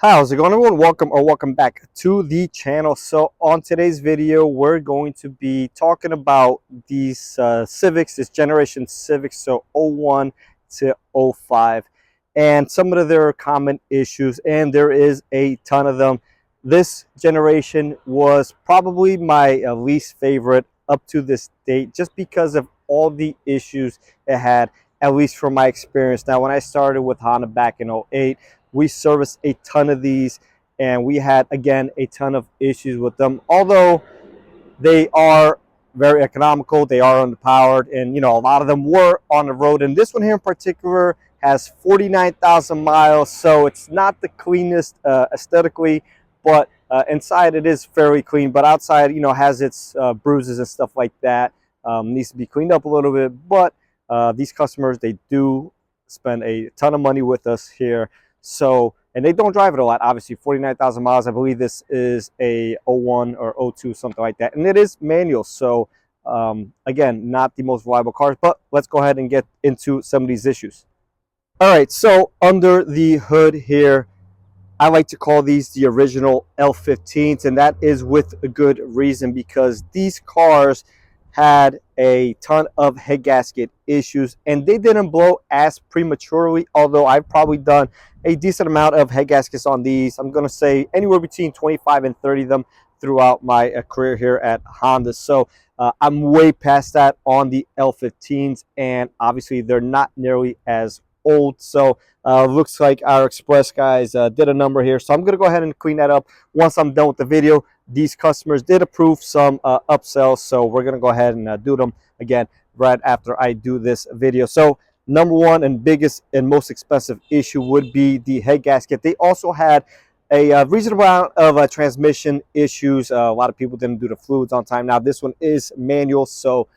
How's it going, everyone? Welcome back to the channel. So on today's video, we're going to be talking about these Civics, this generation Civic, so '01 to '05, and some of their common issues, and there is a ton of them. This generation was probably my least favorite up to this date, just because of all the issues it had, at least from my experience. Now, when I started with Honda back in '08, we serviced a ton of these, and we had, again, a ton of issues with them. Although they are very economical, they are underpowered, and a lot of them were on the road. And this one here in particular has 49,000 miles, so it's not the cleanest aesthetically, but inside it is fairly clean. But outside, has its bruises and stuff like that. Needs to be cleaned up a little bit. But these customers, they do spend a ton of money with us here. So, and they don't drive it a lot, obviously. 49,000 miles. I believe this is a '01 or '02, something like that. And it is manual. So, again, not the most reliable cars. But let's go ahead and get into some of these issues. All right, so under the hood here, I like to call these the original L15s, and that is with a good reason, because these cars had a ton of head gasket issues, and they didn't blow as prematurely, although I've probably done a decent amount of head gaskets on these. I'm going to say anywhere between 25 and 30 of them throughout my career here at Honda. So I'm way past that on the L15s, and obviously they're not nearly as old. So looks like our express guys did a number here, so I'm going to go ahead and clean that up once I'm done with the video. These customers did approve some upsells, so we're going to go ahead and do them again right after I do this video. So number one and biggest and most expensive issue would be the head gasket. They also had a reasonable amount of transmission issues. A lot of people didn't do the fluids on time. Now this one is manual, so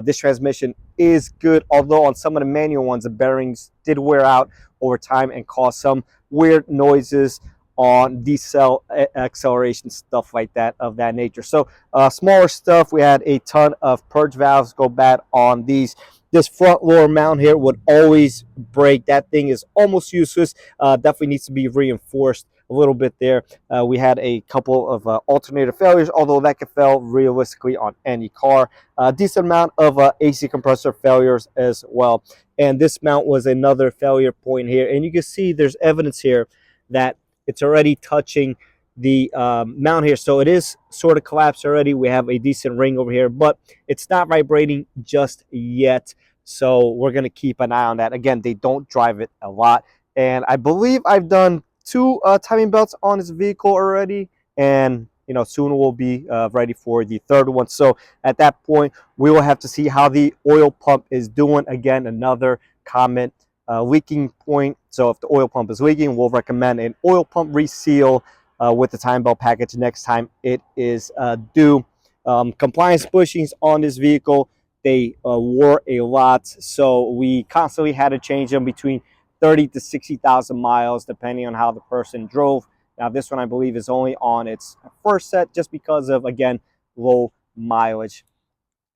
this transmission is good, although on some of the manual ones, the bearings did wear out over time and cause some weird noises on decel acceleration, stuff like that, of that nature. So smaller stuff, we had a ton of purge valves go bad on these. This front lower mount here would always break. That thing is almost useless. Definitely needs to be reinforced a little bit there. We had a couple of alternator failures, although that could fail realistically on any car. Decent amount of AC compressor failures as well. And this mount was another failure point here. And you can see there's evidence here that it's already touching the mount here. So it is sort of collapsed already. We have a decent ring over here, but it's not vibrating just yet. So we're going to keep an eye on that. Again, they don't drive it a lot. And I believe I've done 2 timing belts on this vehicle already. And soon we'll be ready for the third one. So at that point, we will have to see how the oil pump is doing. Again, another common leaking point. So if the oil pump is leaking, we'll recommend an oil pump reseal with the time belt package next time it is due. Compliance bushings on this vehicle, they wore a lot, so we constantly had to change them between 30 to 60,000 miles depending on how the person drove. Now this one I believe is only on its first set, just because of, again, low mileage.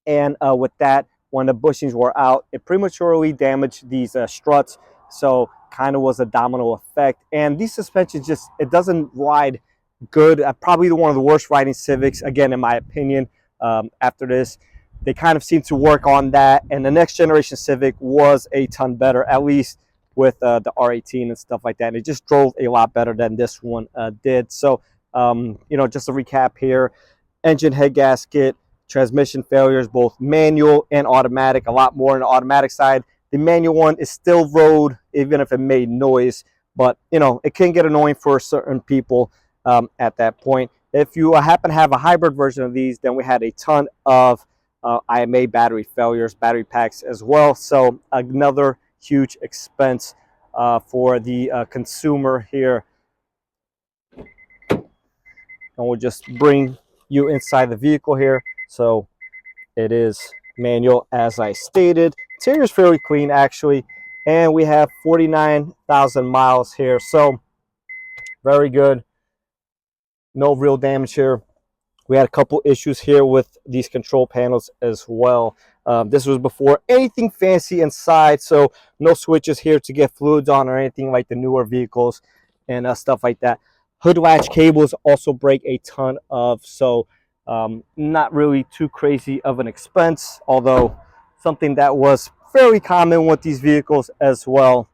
And with that, when the bushings were out, it prematurely damaged these struts, so kind of was a domino effect. And these suspensions, just, it doesn't ride good. Probably one of the worst riding Civics, again, in my opinion. After this, they kind of seem to work on that, and the next generation Civic was a ton better, at least with the R18 and stuff like that. And it just drove a lot better than this one did. So just to recap here: engine head gasket, transmission failures, both manual and automatic, a lot more on the automatic side. The manual one is still road, even if it made noise, but it can get annoying for certain people at that point. If you happen to have a hybrid version of these, then we had a ton of IMA battery failures, battery packs as well. So another huge expense for the consumer here. And we'll just bring you inside the vehicle here. So it is manual, as I stated. Interior is fairly clean, actually, and we have 49,000 miles here, so very good. No real damage here. We had a couple issues here with these control panels as well. This was before anything fancy inside, so no switches here to get fluids on or anything like the newer vehicles and stuff like that. Hood latch cables also break a ton of, so not really too crazy of an expense, although something that was fairly common with these vehicles as well.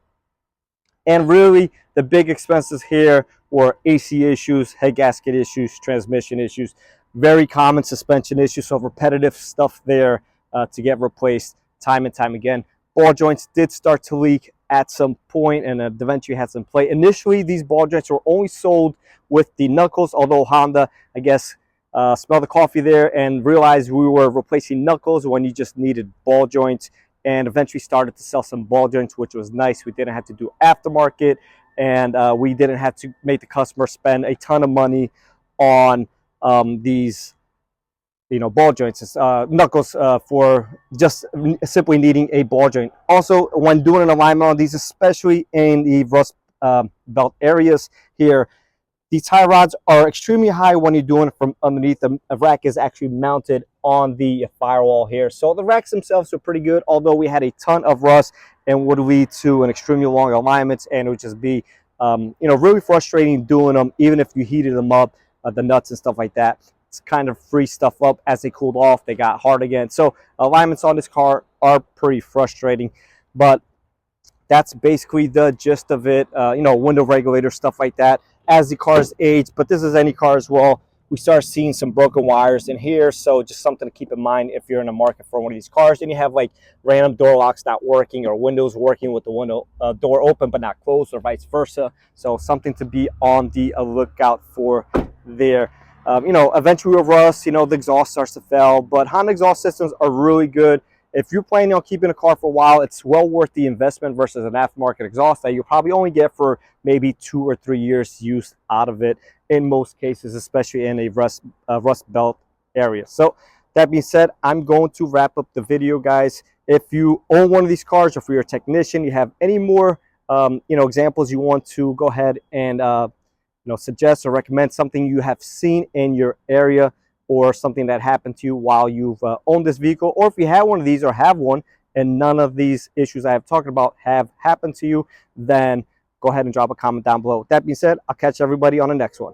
And really, the big expenses here were AC issues, head gasket issues, transmission issues, very common suspension issues, so repetitive stuff there to get replaced time and time again. Ball joints did start to leak at some point, and eventually had some play. Initially, these ball joints were only sold with the knuckles, although Honda, I guess, smelled the coffee there and realized we were replacing knuckles when you just needed ball joints, and eventually started to sell some ball joints, which was nice. We didn't have to do aftermarket, and we didn't have to make the customer spend a ton of money on these, ball joints, knuckles, for just simply needing a ball joint. Also, when doing an alignment on these, especially in the rust belt areas here, these tie rods are extremely high when you're doing it from underneath. The rack is actually mounted on the firewall here. So the racks themselves are pretty good, although we had a ton of rust and would lead to an extremely long alignments, and it would just be, really frustrating doing them, even if you heated them up, the nuts and stuff like that. It's kind of free stuff up. As they cooled off, they got hard again. So alignments on this car are pretty frustrating, but that's basically the gist of it. Window regulator, stuff like that, as the cars age. But this is any car as well. We start seeing some broken wires in here, so just something to keep in mind if you're in the market for one of these cars and you have like random door locks not working, or windows working with the window door open but not closed, or vice versa. So something to be on the lookout for there. Eventually with rust, the exhaust starts to fail, but Honda exhaust systems are really good. If you're planning on keeping a car for a while, it's well worth the investment versus an aftermarket exhaust that you'll probably only get for maybe 2 or 3 years use out of it in most cases, especially in a rust belt area. So that being said, I'm going to wrap up the video, guys. If you own one of these cars, or if you're a technician, you have any more examples you want to go ahead and suggest or recommend, something you have seen in your area, or something that happened to you while you've owned this vehicle, or if you have one of these or have one and none of these issues I have talked about have happened to you, then go ahead and drop a comment down below. With that being said, I'll catch everybody on the next one.